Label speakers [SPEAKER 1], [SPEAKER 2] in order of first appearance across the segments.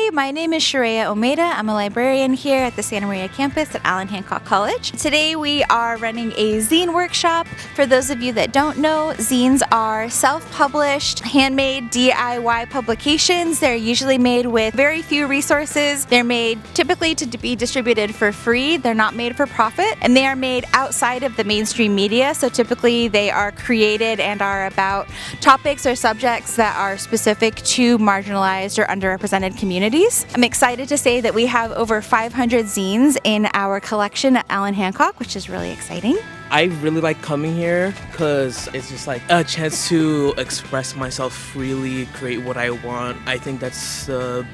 [SPEAKER 1] Hi, my name is Sharia Omeda. I'm a librarian here at the Santa Maria campus at Allan Hancock College. Today we are running a zine workshop. For those of you that don't know, zines are self-published, handmade DIY publications. They're usually made with very few resources. They're made typically to be distributed for free. They're not made for profit, and they are made outside of the mainstream media. So typically they are created and are about topics or subjects that are specific to marginalized or underrepresented communities. I'm excited to say that we have over 500 zines in our collection at Allan Hancock, which is really exciting.
[SPEAKER 2] I really like coming here because it's just like a chance to express myself freely, create what I want. I think that's the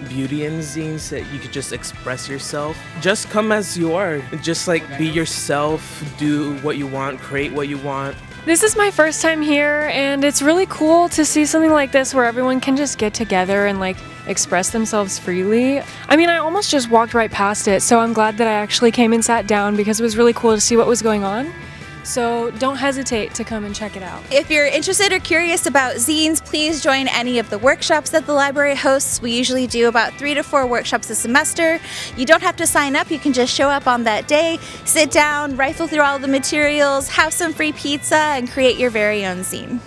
[SPEAKER 2] beauty in zines, that you could just express yourself. Just come as you are. Just like be yourself, do what you want, create what you want.
[SPEAKER 3] This is my first time here, and it's really cool to see something like this where everyone can just get together and like express themselves freely. I mean, I almost just walked right past it, so I'm glad that I actually came and sat down because it was really cool to see what was going on. So don't hesitate to come and check it out.
[SPEAKER 1] If you're interested or curious about zines, please join any of the workshops that the library hosts. We usually do about 3 to 4 workshops a semester. You don't have to sign up, you can just show up on that day, sit down, rifle through all the materials, have some free pizza, and create your very own zine.